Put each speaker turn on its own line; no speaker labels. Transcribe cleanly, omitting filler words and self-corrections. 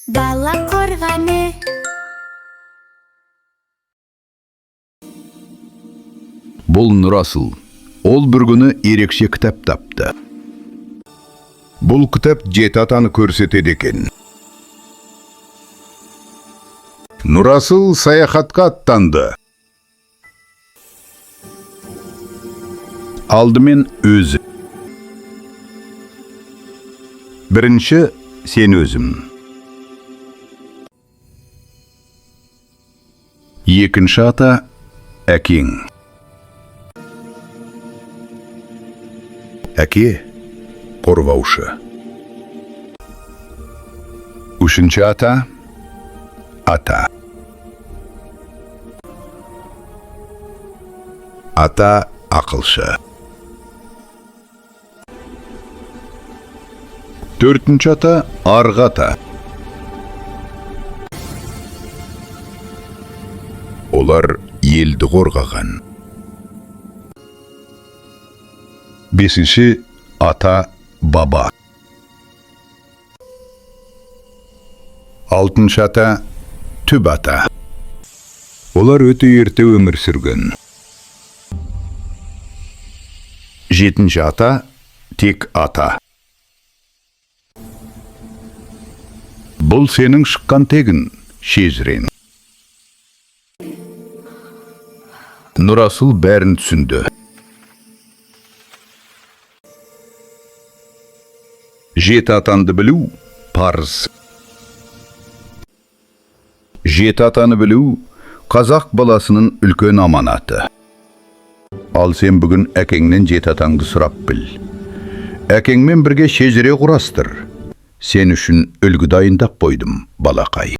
Дала қорғаны.
Бұл Нұрасыл. Ол бір күні ерекше кітап тапты. Бұл кітап жеті атаны көрсетеді екен. Нұрасыл саяхатқа аттанды. Алдымен өзі. Бірінші сен өзім. Екінші ата әкең. Әке қорғаушы. Үшінші ата ата ақылшы. Төртінші ата арғата. Олар елді қорғаған. Бесінші ата баба. Алтыншы ата түп ата. Олар өте ерте өмір сүрген. Жетінші ата тек ата. Бұл сенің шыққан тегін, Шезірен. Нұрасыл бәрін түсінді. Жеті атанды білу парыз. Жеті атаны білу қазақ баласының үлкен аманаты. Ал сен бүгін әкеңнен жеті атаңды сұрап біл. Әкеңмен бірге шежіре құрастыр. Сен үшін үлгі дайындап қойдым, балақай.